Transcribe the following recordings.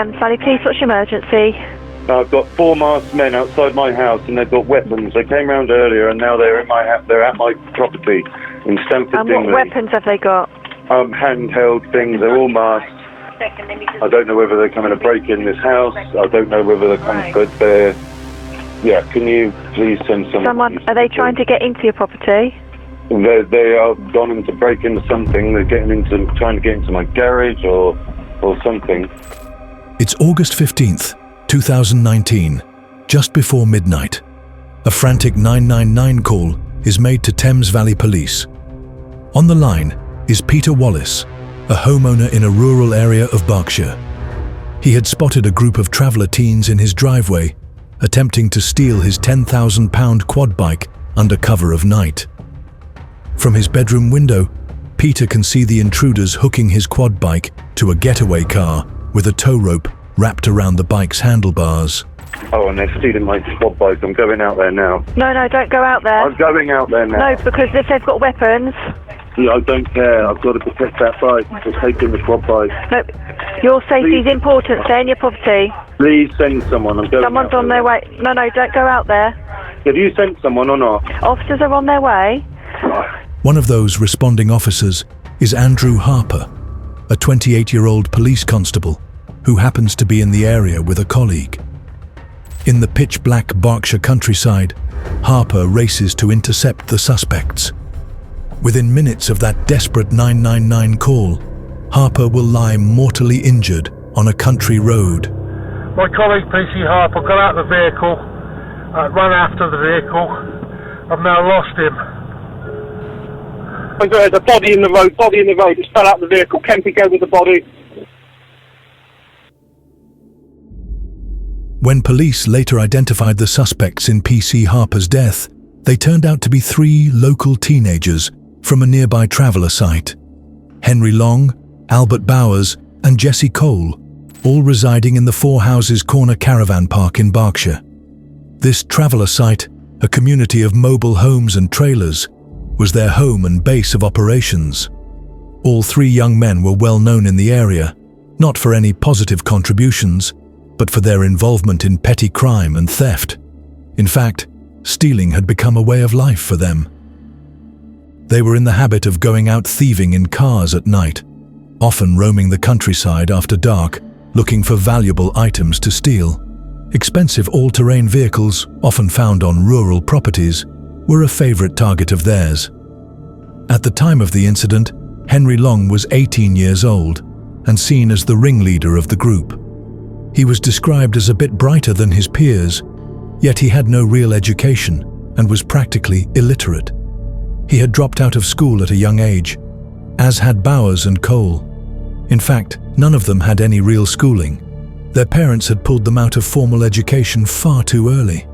Thames Valley Police, what's your emergency? I've got 4 masked men outside my house and they've got weapons. They came round earlier and now they're at my property in Stamford And Dingley. what weapons have they got? Handheld things, they're all masked. I don't know whether they're coming to break in this house. I don't know whether they're coming, but they're... Yeah, can you please send someone... Are they trying to get into your property? They are gone in to break into something. They're trying to get into my garage or something. It's August 15th, 2019, just before midnight. A frantic 999 call is made to Thames Valley Police. On the line is Peter Wallace, a homeowner in a rural area of Berkshire. He had spotted a group of traveller teens in his driveway, attempting to steal his £10,000 quad bike under cover of night. From his bedroom window, Peter can see the intruders hooking his quad bike to a getaway car with a tow rope wrapped around the bike's handlebars. Oh, and they're stealing my quad bike. I'm going out there now. No, don't go out there. I'm going out there now. No, because if they've got weapons... Yeah, I don't care. I've got to protect that bike. They're taking the quad bike. No, your safety is important. Stay in your property. Please send someone. I'm going Someone's on their way. No, don't go out there. Have you sent someone or not? Officers are on their way. One of those responding officers is Andrew Harper, a 28-year-old police constable who happens to be in the area with a colleague. In the pitch-black Berkshire countryside, Harper races to intercept the suspects. Within minutes of that desperate 999 call, Harper will lie mortally injured on a country road. My colleague PC Harper got out of the vehicle, ran after the vehicle. I've now lost him. There's a body in the road, just fell out of the vehicle. Kempy go with the body. When police later identified the suspects in PC Harper's death, they turned out to be 3 local teenagers from a nearby traveller site. Henry Long, Albert Bowers and Jessie Cole, all residing in the Four Houses Corner Caravan Park in Berkshire. This traveller site, a community of mobile homes and trailers, was their home and base of operations. All 3 young men were well known in the area, not for any positive contributions, but for their involvement in petty crime and theft. In fact, stealing had become a way of life for them. They were in the habit of going out thieving in cars at night, often roaming the countryside after dark, looking for valuable items to steal. Expensive all-terrain vehicles, often found on rural properties, were a favourite target of theirs. At the time of the incident, Henry Long was 18 years old and seen as the ringleader of the group. He was described as a bit brighter than his peers, yet he had no real education and was practically illiterate. He had dropped out of school at a young age, as had Bowers and Cole. In fact, none of them had any real schooling. Their parents had pulled them out of formal education far too early.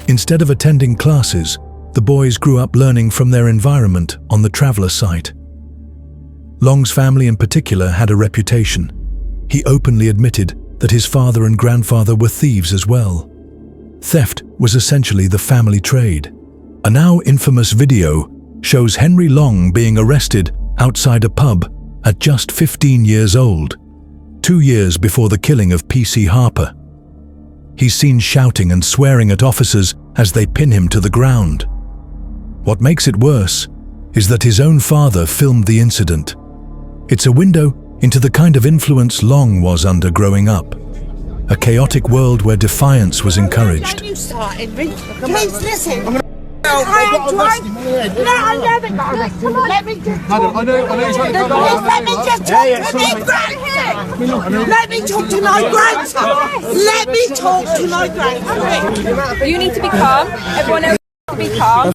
Instead of attending classes, the boys grew up learning from their environment on the traveller site. Long's family in particular had a reputation. He openly admitted that his father and grandfather were thieves as well. Theft was essentially the family trade. A now infamous video shows Henry Long being arrested outside a pub at just 15 years old, 2 years before the killing of PC Harper. He's seen shouting and swearing at officers as they pin him to the ground. What makes it worse is that his own father filmed the incident. It's a window into the kind of influence Long was under growing up. A chaotic world where defiance was encouraged. Don't you start, Henry. Please listen. I never got arrested. Come on. Let me just talk. Let me just talk to my grandson. Let me talk to my grandson. Let me talk to my grandson. You need to be calm. Everyone else needs to be calm.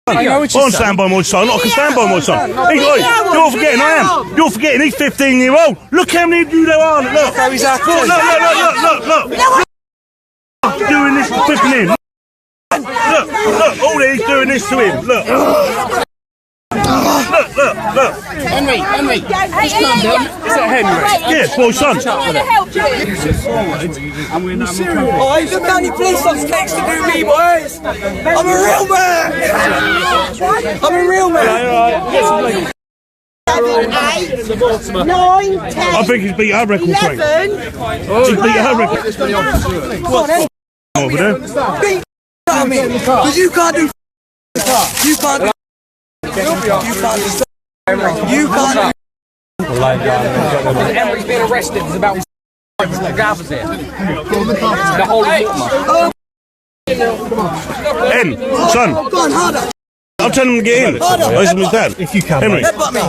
I'm stand by my son. I can stand by my son. You're forgetting I am. You're forgetting he's 15-year-old. Look how many of you there are. Look. Look. Doing this, flipping him. Look. All he's doing this to him. Look. Henry, just calm down. Is that Henry? Yeah, it's my son. Oh, look how many police officers texted to me, boys. I'm a real man. 7, 8, 9, 10. I think he's beat our record, Frank. 11. He's beat our record. Over there. Because you can't do. You can't do. You can't do. Emery's been arrested. It's about gaffers here. The whole of En, son. Go on, harder. I'll tell him to get in. Listen with Dad. If you can, Henry. Headbutt me.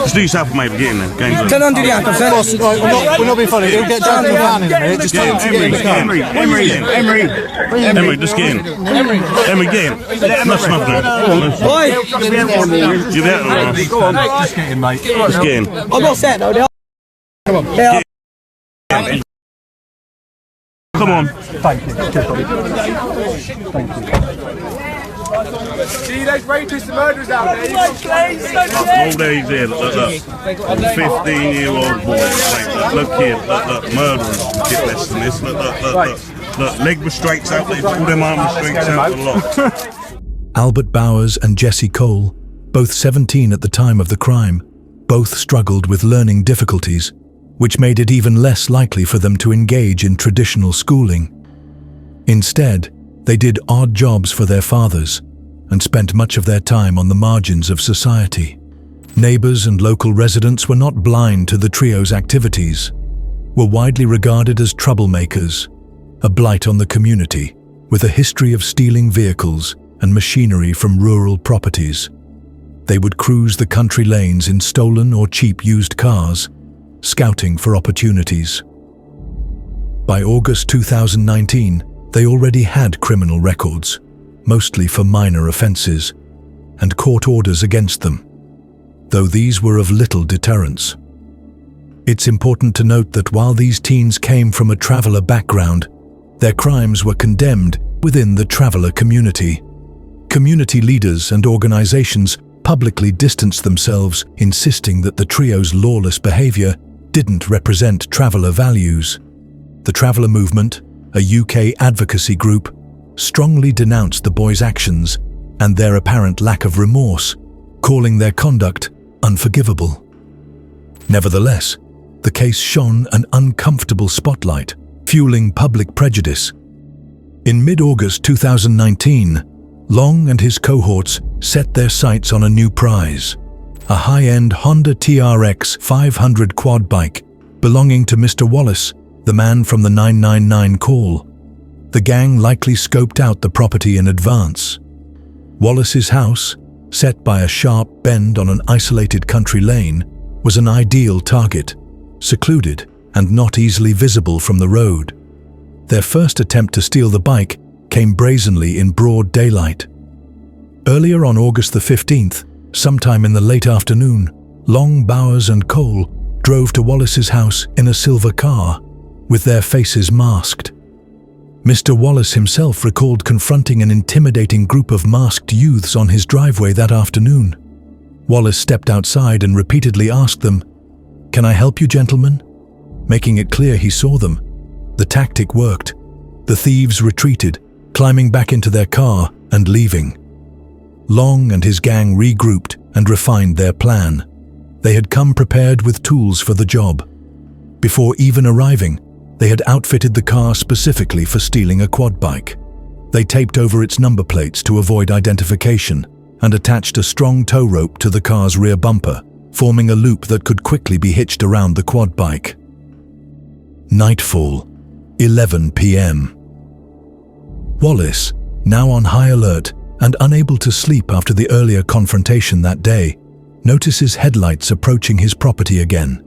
Just do yourself a mate, get in there. Gangland. Turn on, do the ankles, We're not being funny. He'll get down to the van in a minute. Just tell him to get in the car. Emery, just get in. Emery, get in. That's nothing. Oi! You're there. Just get in, mate. Just get in. I'm not set though. Come on. Yeah. Come on. Thank you. See those rapists and murderers out there? All days there, look. 15-year-old boy. Look here, look. Murderers get less than this. Look. Leg restraints out there. All them arm restraints out a lot. Albert Bowers and Jessie Cole, both 17 at the time of the crime, both struggled with learning difficulties, which made it even less likely for them to engage in traditional schooling. Instead, they did odd jobs for their fathers and spent much of their time on the margins of society. Neighbors and local residents were not blind to the trio's activities, were widely regarded as troublemakers, a blight on the community, with a history of stealing vehicles and machinery from rural properties. They would cruise the country lanes in stolen or cheap used cars, scouting for opportunities. By August 2019, they already had criminal records, mostly for minor offences, and court orders against them, though these were of little deterrence. It's important to note that while these teens came from a traveller background, their crimes were condemned within the traveller community. Community leaders and organisations publicly distanced themselves, insisting that the trio's lawless behaviour didn't represent traveller values. The Traveller Movement, a UK advocacy group, strongly denounced the boys' actions and their apparent lack of remorse, calling their conduct unforgivable. Nevertheless, the case shone an uncomfortable spotlight, fueling public prejudice. In mid-August 2019, Long and his cohorts set their sights on a new prize, a high-end Honda TRX 500 quad bike belonging to Mr. Wallace, the man from the 999 call. The gang likely scoped out the property in advance. Wallace's house, set by a sharp bend on an isolated country lane, was an ideal target, secluded and not easily visible from the road. Their first attempt to steal the bike came brazenly in broad daylight. Earlier on August the 15th, sometime in the late afternoon, Long, Bowers and Cole drove to Wallace's house in a silver car, with their faces masked. Mr. Wallace himself recalled confronting an intimidating group of masked youths on his driveway that afternoon. Wallace stepped outside and repeatedly asked them, "Can I help you, gentlemen?" Making it clear he saw them. The tactic worked. The thieves retreated, climbing back into their car and leaving. Long and his gang regrouped and refined their plan. They had come prepared with tools for the job. Before even arriving, they had outfitted the car specifically for stealing a quad bike. They taped over its number plates to avoid identification and attached a strong tow rope to the car's rear bumper, forming a loop that could quickly be hitched around the quad bike. Nightfall, 11 p.m. Wallace, now on high alert and unable to sleep after the earlier confrontation that day, notices headlights approaching his property again.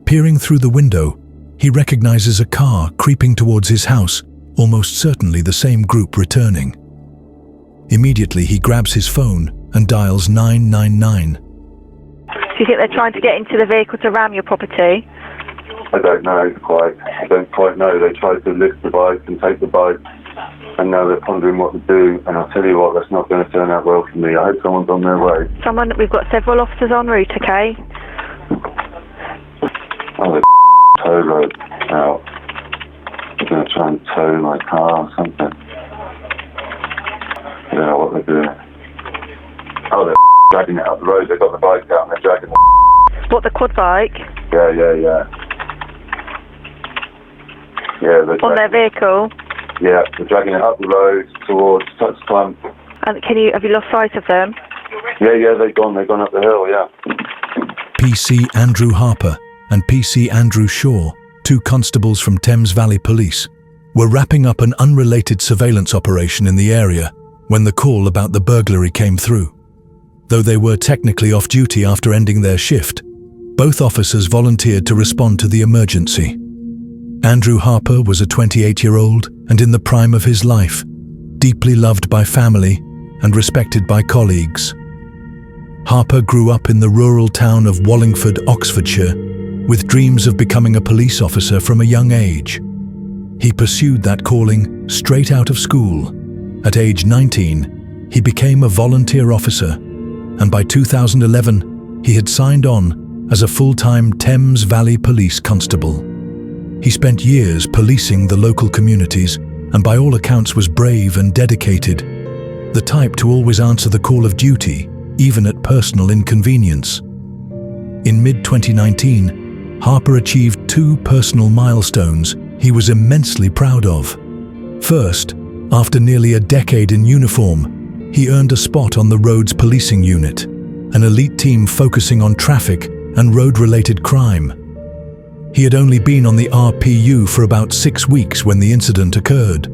Peering through the window, he recognizes a car creeping towards his house, almost certainly the same group returning. Immediately, he grabs his phone and dials 999. Do you think they're trying to get into the vehicle to ram your property? I don't know quite. I don't quite know. They tried to lift the bike and take the bike, and now they're pondering what to do. And I'll tell you what, that's not going to turn out well for me. I hope someone's on their way. We've got several officers en route, okay? Oh, the tow rope out. They're going to try and tow my car or something. I don't know what they're doing. Oh, they're dragging it up the road. They've got the bike out and they're dragging quad bike? Yeah. Yeah, they're On their vehicle? Yeah, they're dragging it up the road towards Touch Clump. And have you lost sight of them? Yeah, they've gone up the hill, yeah. PC Andrew Harper and PC Andrew Shaw, 2 constables from Thames Valley Police, were wrapping up an unrelated surveillance operation in the area when the call about the burglary came through. Though they were technically off duty after ending their shift, both officers volunteered to respond to the emergency. Andrew Harper was a 28-year-old and in the prime of his life, deeply loved by family and respected by colleagues. Harper grew up in the rural town of Wallingford, Oxfordshire, with dreams of becoming a police officer from a young age. He pursued that calling straight out of school. At age 19, he became a volunteer officer, and by 2011, he had signed on as a full-time Thames Valley Police constable. He spent years policing the local communities and by all accounts was brave and dedicated, the type to always answer the call of duty, even at personal inconvenience. In mid-2019, Harper achieved 2 personal milestones he was immensely proud of. First, after nearly a decade in uniform, he earned a spot on the Roads Policing Unit, an elite team focusing on traffic and road-related crime. He had only been on the RPU for about 6 weeks when the incident occurred.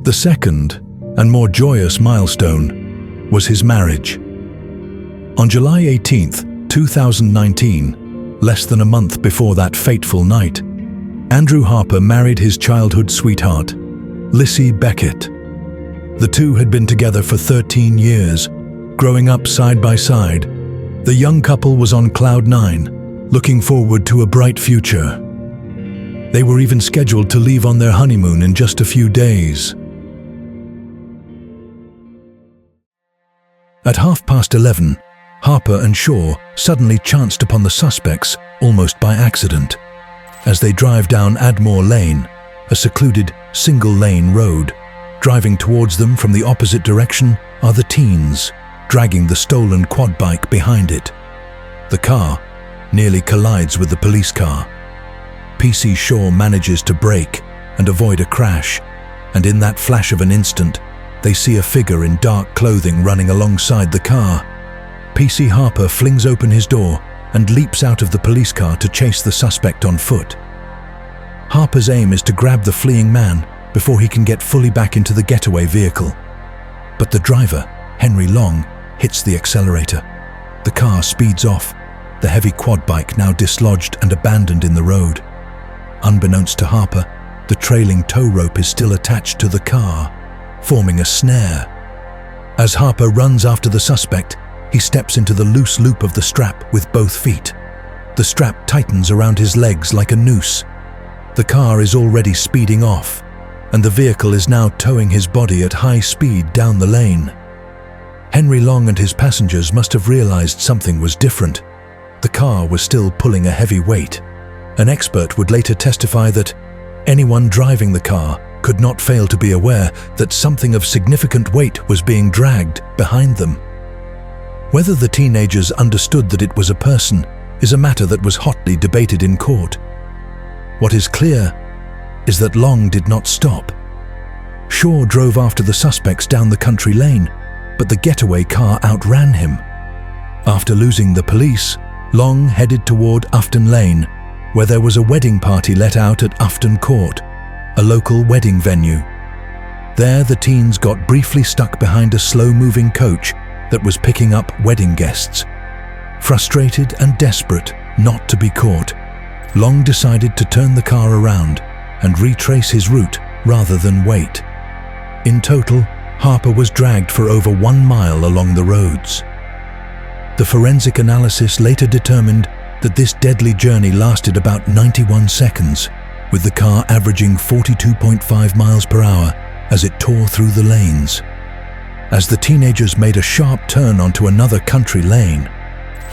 The second, and more joyous milestone, was his marriage. On July 18th, 2019, less than a month before that fateful night, Andrew Harper married his childhood sweetheart, Lissy Beckett. The two had been together for 13 years, growing up side by side. The young couple was on cloud 9, looking forward to a bright future. They were even scheduled to leave on their honeymoon in just a few days. At 11:30, Harper and Shaw suddenly chanced upon the suspects almost by accident. As they drive down Admore Lane, a secluded single-lane road, driving towards them from the opposite direction are the teens, dragging the stolen quad bike behind it. The car nearly collides with the police car. PC Shaw manages to brake and avoid a crash, and in that flash of an instant, they see a figure in dark clothing running alongside the car. PC Harper flings open his door and leaps out of the police car to chase the suspect on foot. Harper's aim is to grab the fleeing man before he can get fully back into the getaway vehicle. But the driver, Henry Long, hits the accelerator. The car speeds off, the heavy quad bike now dislodged and abandoned in the road. Unbeknownst to Harper, the trailing tow rope is still attached to the car, forming a snare. As Harper runs after the suspect, he steps into the loose loop of the strap with both feet. The strap tightens around his legs like a noose. The car is already speeding off, and the vehicle is now towing his body at high speed down the lane. Henry Long and his passengers must have realized something was different. The car was still pulling a heavy weight. An expert would later testify that anyone driving the car could not fail to be aware that something of significant weight was being dragged behind them. Whether the teenagers understood that it was a person is a matter that was hotly debated in court. What is clear is that Long did not stop. Shaw drove after the suspects down the country lane, but the getaway car outran him. After losing the police, Long headed toward Ufton Lane, where there was a wedding party let out at Ufton Court, a local wedding venue. There, the teens got briefly stuck behind a slow-moving coach that was picking up wedding guests. Frustrated and desperate not to be caught, Long decided to turn the car around and retrace his route rather than wait. In total, Harper was dragged for over 1 mile along the roads. The forensic analysis later determined that this deadly journey lasted about 91 seconds, with the car averaging 42.5 miles per hour as it tore through the lanes. As the teenagers made a sharp turn onto another country lane,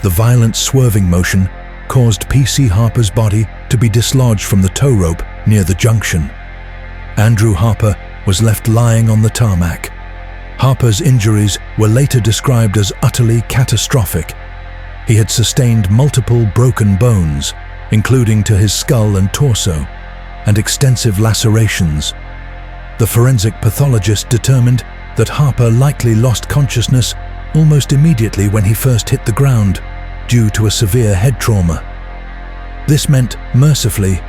the violent swerving motion caused PC Harper's body to be dislodged from the tow rope near the junction. Andrew Harper was left lying on the tarmac. Harper's injuries were later described as utterly catastrophic. He had sustained multiple broken bones, including to his skull and torso, and extensive lacerations. The forensic pathologist determined that Harper likely lost consciousness almost immediately when he first hit the ground due to a severe head trauma. This meant, mercifully,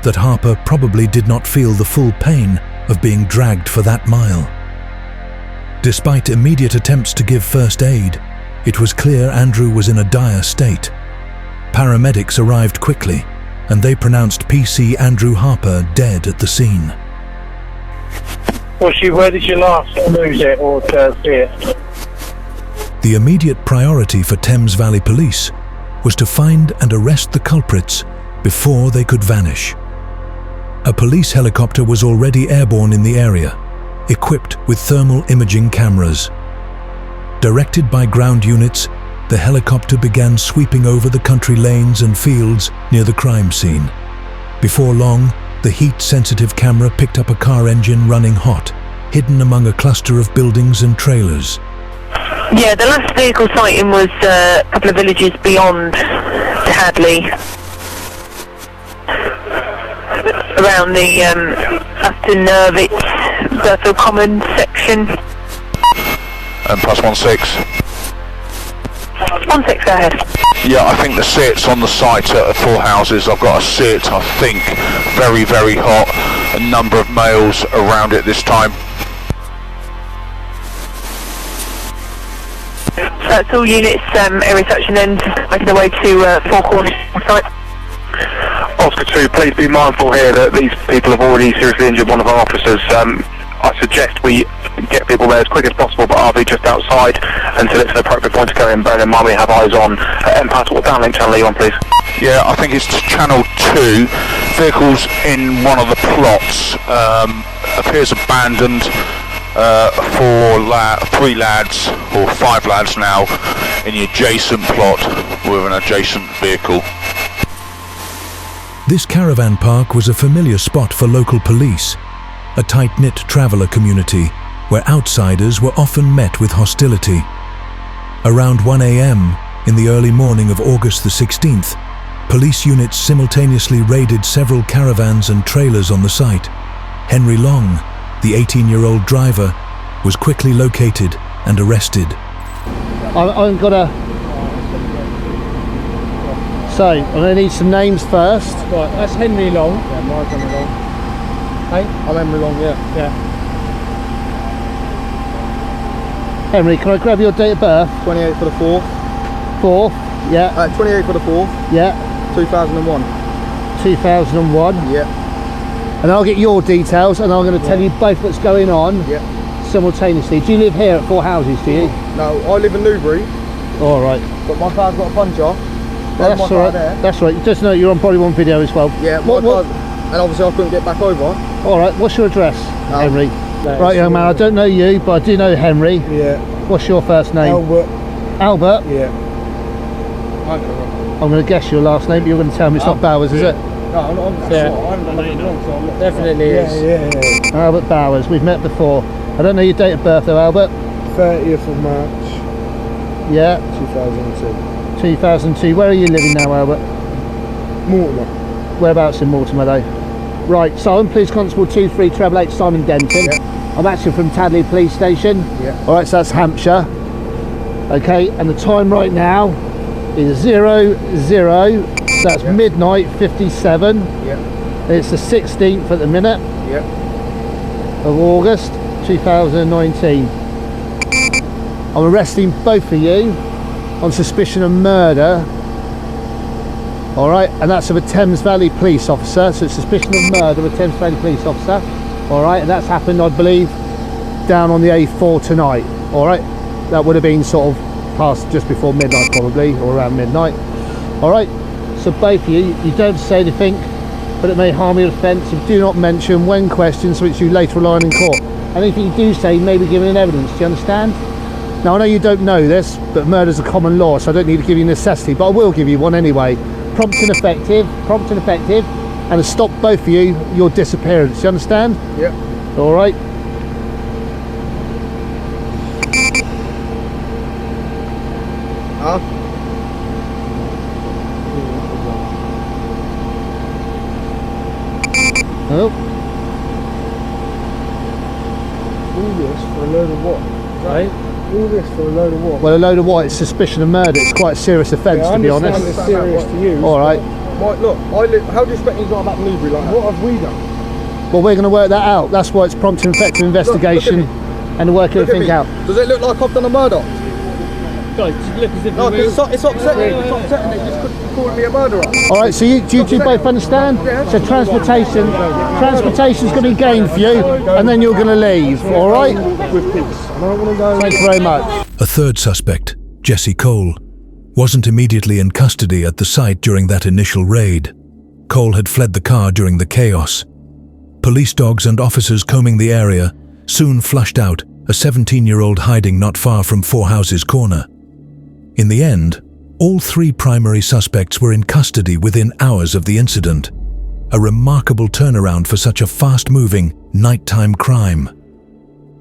that Harper probably did not feel the full pain of being dragged for that mile. Despite immediate attempts to give first aid, it was clear Andrew was in a dire state. Paramedics arrived quickly, and they pronounced PC Andrew Harper dead at the scene. Where did you last lose it or see it? The immediate priority for Thames Valley Police was to find and arrest the culprits before they could vanish. A police helicopter was already airborne in the area, equipped with thermal imaging cameras. Directed by ground units, the helicopter began sweeping over the country lanes and fields near the crime scene. Before long, the heat-sensitive camera picked up a car engine running hot, hidden among a cluster of buildings and trailers. Yeah, the last vehicle sighting was a couple of villages beyond Hadley, around the Aston Nervitz, Burfield Common section. And plus 16. 16, go ahead. Yeah, I think the sit's on the site at 4 houses. I've got a sit, I think, very, very hot. A number of males around it this time. That's all units, area search and then making their way to Four Corners site. Oscar 2, please be mindful here that these people have already seriously injured one of our officers. I suggest we get people there as quick as possible, but RV just outside until it's an appropriate point to go in. Bearing in mind we have eyes on Empath. What downlink channel are you on, please? Yeah, I think it's channel 2. Vehicles in one of the plots appears abandoned. 3 lads, or 5 lads now, in the adjacent plot with an adjacent vehicle. This caravan park was a familiar spot for local police, a tight-knit traveller community where outsiders were often met with hostility. Around 1 a.m. in the early morning of August the 16th, police units simultaneously raided several caravans and trailers on the site. Henry Long, the 18-year-old driver, was quickly located and arrested. I'm gonna need some names first. Right, that's Henry Long. Yeah, mine's Henry Long. Hey? I'm Henry Long, yeah. Henry, can I grab your date of birth? 28 for the 4th. 4th, yeah. 28 for the 4th. Yeah. 2001. 2001. Yeah. And I'll get your details and I'm going to tell you both what's going on simultaneously. Do you live here at 4 houses, do you? No, I live in Newbury. All right. But my car's got a puncher. That's all right. That's right. Just know you're on probably one video as well. Yeah, and obviously I couldn't get back over. All right, what's your address, Henry? Right, young man, I don't know you, but I do know Henry. Yeah. What's your first name? Albert. Albert? Yeah. I'm going to guess your last name, but you're going to tell me it's not Bowers, is it? No, I'm not sure. I'm definitely is. Yeah. Albert Bowers, we've met before. I don't know your date of birth though, Albert. 30th of March. Yeah. 2002. 2002. Where are you living now, Albert? Mortimer. Whereabouts in Mortimer though? Right, so I'm Police Constable 2388 Simon Denton. Yeah. I'm actually from Tadley Police Station. Yeah. Alright, so that's Hampshire. Okay, and the time right now is 00, so that's midnight 57. Yeah. It's the 16th at the minute of August 2019. I'm arresting both of you on suspicion of murder. Alright, and that's of a Thames Valley police officer, so it's suspicion of murder of a Thames Valley police officer. Alright, and that's happened, I believe, down on the A4 tonight. Alright, that would have been sort of past just before midnight probably, or around midnight. Alright, so both of you don't say anything, but it may harm your offence if do not mention when questioned, which you later rely on in court. Anything you do say may be given in evidence, do you understand? Now I know you don't know this, but murder's a common law, so I don't need to give you necessity, but I will give you one anyway. Prompt and effective, and to stop both of you, your disappearance, do you understand? Yep. Alright. Oh. All this for a load of what? Right. All this for a load of what? Well, a load of what? It's suspicion of murder. It's quite a serious offence, to be honest. It's serious to you. All right. Look, how do you expect me to go about Newbury like that? What have we done? Well, we're going to work that out. That's why it's prompt and effective investigation and work everything out. Does it look like I've done a murder? Guys, look as if no, it's upsetting. It's upsetting. They just calling me a murderer. All right, so do you two both understand? So transportation's going to be gained for you, and then you're going to leave. All right? With peace. I don't want to go. Thank you very much. A third suspect, Jessie Cole, wasn't immediately in custody at the site during that initial raid. Cole had fled the car during the chaos. Police dogs and officers combing the area soon flushed out a 17-year-old hiding not far from Four Houses Corner. In the end, all three primary suspects were in custody within hours of the incident, a remarkable turnaround for such a fast-moving, nighttime crime.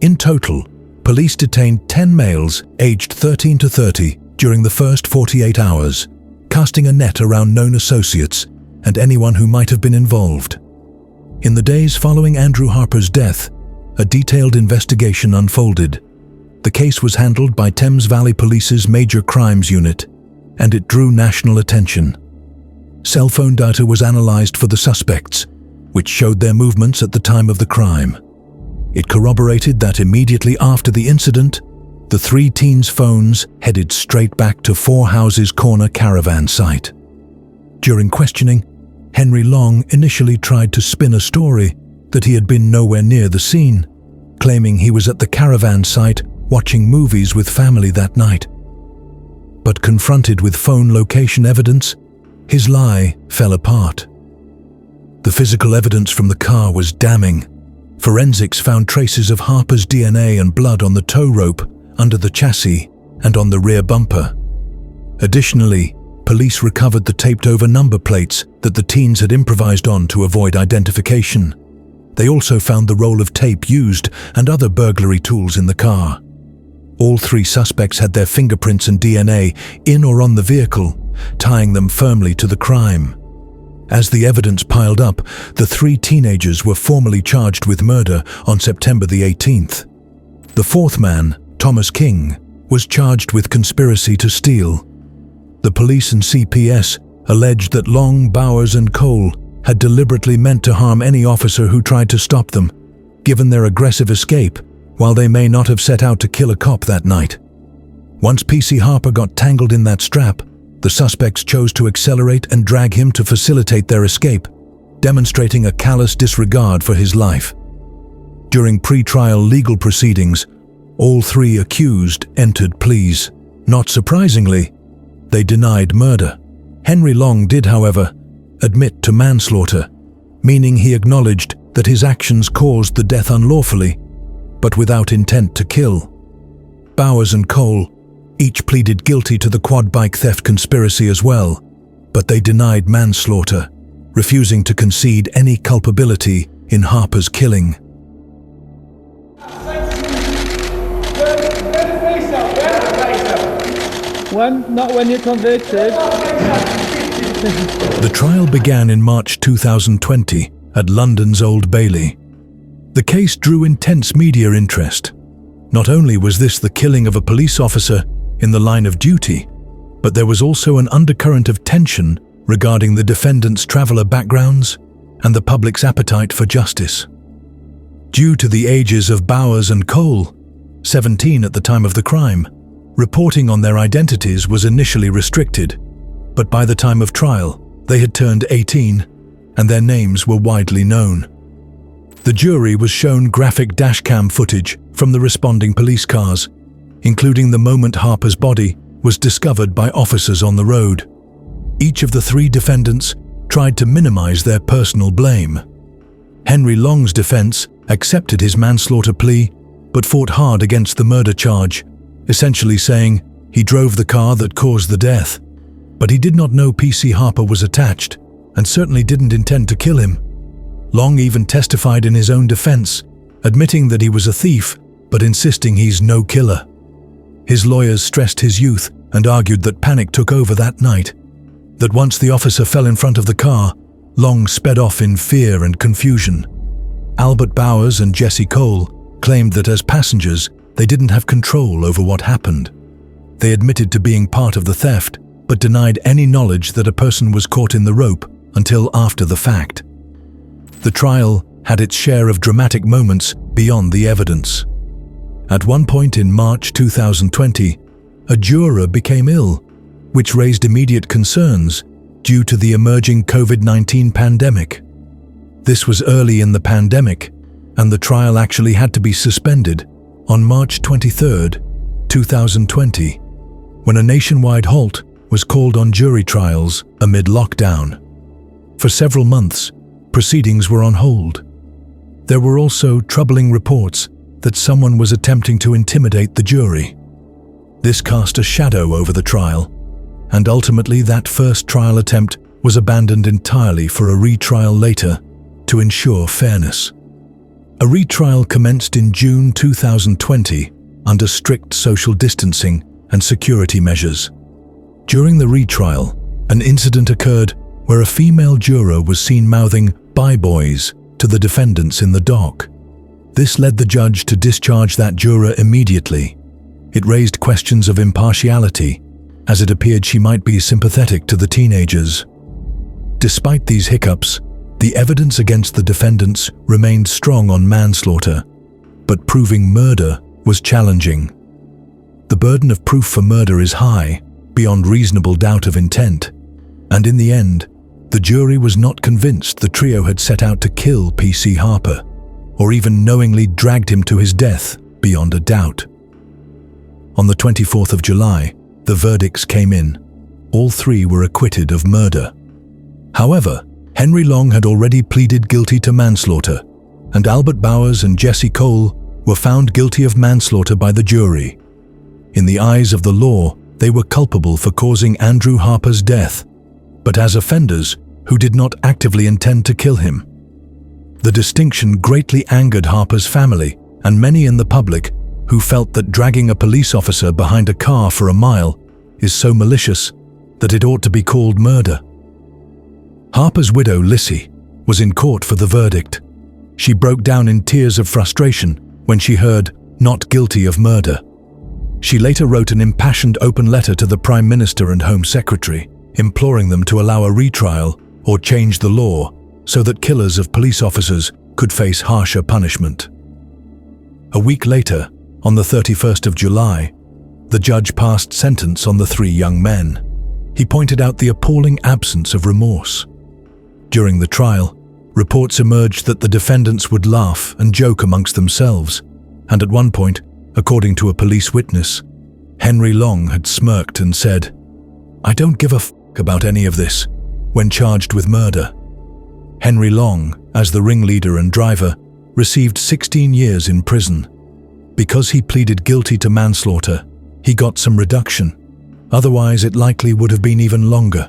In total, police detained 10 males aged 13 to 30 during the first 48 hours, casting a net around known associates and anyone who might have been involved. In the days following Andrew Harper's death, a detailed investigation unfolded. The case was handled by Thames Valley Police's Major Crimes Unit, and it drew national attention. Cell phone data was analyzed for the suspects, which showed their movements at the time of the crime. It corroborated that immediately after the incident, the three teens' phones headed straight back to Four Houses Corner caravan site. During questioning, Henry Long initially tried to spin a story that he had been nowhere near the scene, claiming he was at the caravan site watching movies with family that night. But confronted with phone location evidence, his lie fell apart. The physical evidence from the car was damning. Forensics found traces of Harper's DNA and blood on the tow rope, under the chassis, and on the rear bumper. Additionally, police recovered the taped-over number plates that the teens had improvised on to avoid identification. They also found the roll of tape used and other burglary tools in the car. All three suspects had their fingerprints and DNA in or on the vehicle, tying them firmly to the crime. As the evidence piled up, the three teenagers were formally charged with murder on September the 18th. The fourth man, Thomas King, was charged with conspiracy to steal. The police and CPS alleged that Long, Bowers and Cole had deliberately meant to harm any officer who tried to stop them, given their aggressive escape, while they may not have set out to kill a cop that night. Once PC Harper got tangled in that strap, the suspects chose to accelerate and drag him to facilitate their escape, demonstrating a callous disregard for his life. During pre-trial legal proceedings, all three accused entered pleas. Not surprisingly, they denied murder. Henry Long did, however, admit to manslaughter, meaning he acknowledged that his actions caused the death unlawfully, but without intent to kill. Bowers and Cole each pleaded guilty to the quad bike theft conspiracy as well, but they denied manslaughter, refusing to concede any culpability in Harper's killing. Not when you're convicted. The trial began in March 2020 at London's Old Bailey. The case drew intense media interest. Not only was this the killing of a police officer in the line of duty, but there was also an undercurrent of tension regarding the defendants' traveller backgrounds and the public's appetite for justice. Due to the ages of Bowers and Cole, 17 at the time of the crime, reporting on their identities was initially restricted, but by the time of trial, they had turned 18 and their names were widely known. The jury was shown graphic dashcam footage from the responding police cars, including the moment Harper's body was discovered by officers on the road. Each of the three defendants tried to minimize their personal blame. Henry Long's defense accepted his manslaughter plea, but fought hard against the murder charge, essentially saying he drove the car that caused the death. But he did not know PC Harper was attached, and certainly didn't intend to kill him. Long even testified in his own defense, admitting that he was a thief, but insisting he's no killer. His lawyers stressed his youth and argued that panic took over that night, that once the officer fell in front of the car, Long sped off in fear and confusion. Albert Bowers and Jessie Cole claimed that as passengers, they didn't have control over what happened. They admitted to being part of the theft, but denied any knowledge that a person was caught in the rope until after the fact. The trial had its share of dramatic moments beyond the evidence. At one point in March 2020, a juror became ill, which raised immediate concerns due to the emerging COVID-19 pandemic. This was early in the pandemic, and the trial actually had to be suspended on March 23, 2020, when a nationwide halt was called on jury trials amid lockdown. For several months, proceedings were on hold. There were also troubling reports that someone was attempting to intimidate the jury. This cast a shadow over the trial, and ultimately that first trial attempt was abandoned entirely for a retrial later to ensure fairness. A retrial commenced in June 2020 under strict social distancing and security measures. During the retrial, an incident occurred where a female juror was seen mouthing "bye boys" to the defendants in the dock. This led the judge to discharge that juror immediately. It raised questions of impartiality, as it appeared she might be sympathetic to the teenagers. Despite these hiccups, the evidence against the defendants remained strong on manslaughter, but proving murder was challenging. The burden of proof for murder is high, beyond reasonable doubt of intent, and in the end, the jury was not convinced the trio had set out to kill PC Harper, or even knowingly dragged him to his death beyond a doubt. On the 24th of July, the verdicts came in. All three were acquitted of murder. However, Henry Long had already pleaded guilty to manslaughter, and Albert Bowers and Jessie Cole were found guilty of manslaughter by the jury. In the eyes of the law, they were culpable for causing Andrew Harper's death, but as offenders who did not actively intend to kill him. The distinction greatly angered Harper's family and many in the public who felt that dragging a police officer behind a car for a mile is so malicious that it ought to be called murder. Harper's widow, Lissy, was in court for the verdict. She broke down in tears of frustration when she heard "not guilty of murder." She later wrote an impassioned open letter to the Prime Minister and Home Secretary, imploring them to allow a retrial or change the law so that killers of police officers could face harsher punishment. A week later, on the 31st of July, the judge passed sentence on the three young men. He pointed out the appalling absence of remorse. During the trial, reports emerged that the defendants would laugh and joke amongst themselves, and at one point, according to a police witness, Henry Long had smirked and said, "I don't give a f*** about any of this," when charged with murder. Henry Long, as the ringleader and driver, received 16 years in prison. Because he pleaded guilty to manslaughter, he got some reduction. Otherwise, it likely would have been even longer.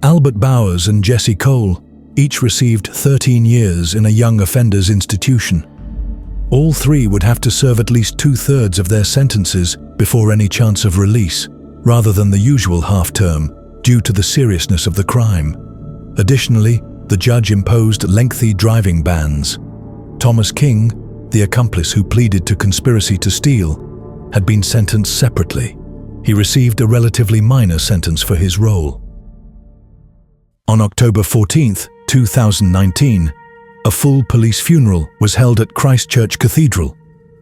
Albert Bowers and Jessie Cole each received 13 years in a young offenders institution. All three would have to serve at least 2/3 of their sentences before any chance of release, rather than the usual half-term, due to the seriousness of the crime. Additionally, the judge imposed lengthy driving bans. Thomas King, the accomplice who pleaded to conspiracy to steal, had been sentenced separately. He received a relatively minor sentence for his role. On October 14, 2019, a full police funeral was held at Christchurch Cathedral,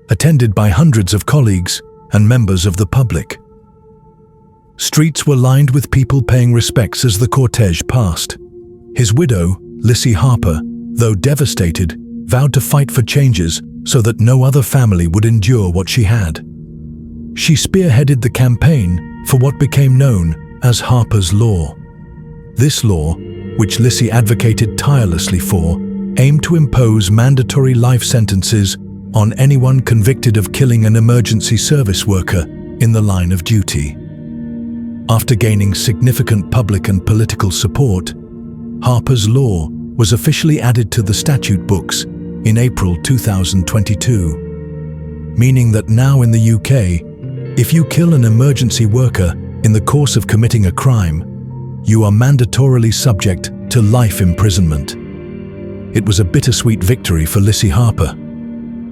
attended by hundreds of colleagues and members of the public. Streets were lined with people paying respects as the cortege passed. His widow, Lissy Harper, though devastated, vowed to fight for changes so that no other family would endure what she had. She spearheaded the campaign for what became known as Harpers Law. This law, which Lissy advocated tirelessly for, aimed to impose mandatory life sentences on anyone convicted of killing an emergency service worker in the line of duty. After gaining significant public and political support, Harpers Law was officially added to the statute books in April 2022, meaning that now in the UK, if you kill an emergency worker in the course of committing a crime, you are mandatorily subject to life imprisonment. It was a bittersweet victory for Lissy Harper,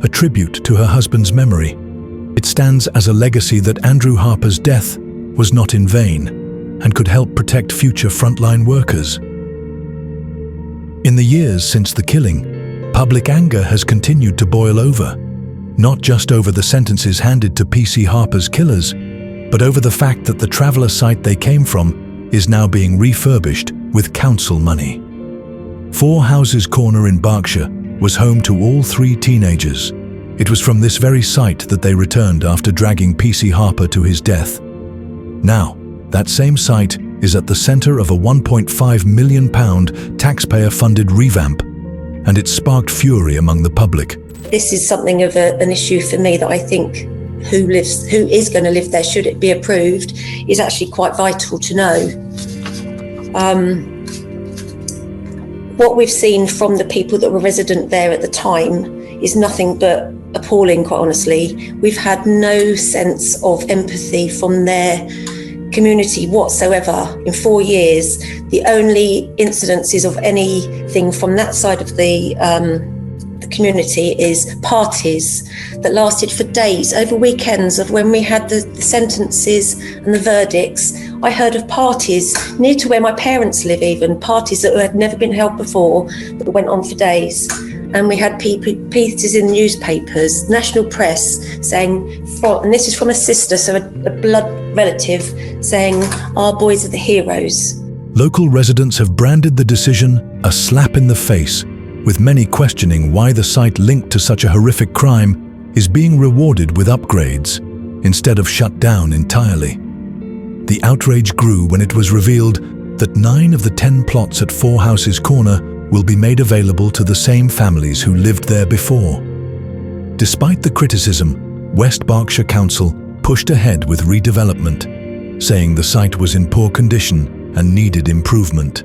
a tribute to her husband's memory. It stands as a legacy that Andrew Harper's death was not in vain and could help protect future frontline workers. In the years since the killing, public anger has continued to boil over, not just over the sentences handed to PC Harper's killers, but over the fact that the traveller site they came from is now being refurbished with council money. 4 Houses Corner in Berkshire was home to all 3 teenagers. It was from this very site that they returned after dragging PC Harper to his death. Now, that same site is at the centre of a £1.5 million taxpayer-funded revamp, and it sparked fury among the public. This is something of an issue for me that I think who is going to live there, should it be approved, is actually quite vital to know. What we've seen from the people that were resident there at the time is nothing but appalling, quite honestly. We've had no sense of empathy from their community whatsoever in 4 years. The only incidences of anything from that side of the community is parties that lasted for days, over weekends, of when we had the sentences and the verdicts. I heard of parties near to where my parents live, even parties that had never been held before, that went on for days. And we had pieces in newspapers, national press, saying, and this is from a sister, so a blood relative, saying, our boys are the heroes. Local residents have branded the decision a slap in the face, with many questioning why the site linked to such a horrific crime is being rewarded with upgrades instead of shut down entirely. The outrage grew when it was revealed that 9 of the 10 plots at 4 Houses Corner will be made available to the same families who lived there before. Despite the criticism, West Berkshire Council pushed ahead with redevelopment, saying the site was in poor condition and needed improvement.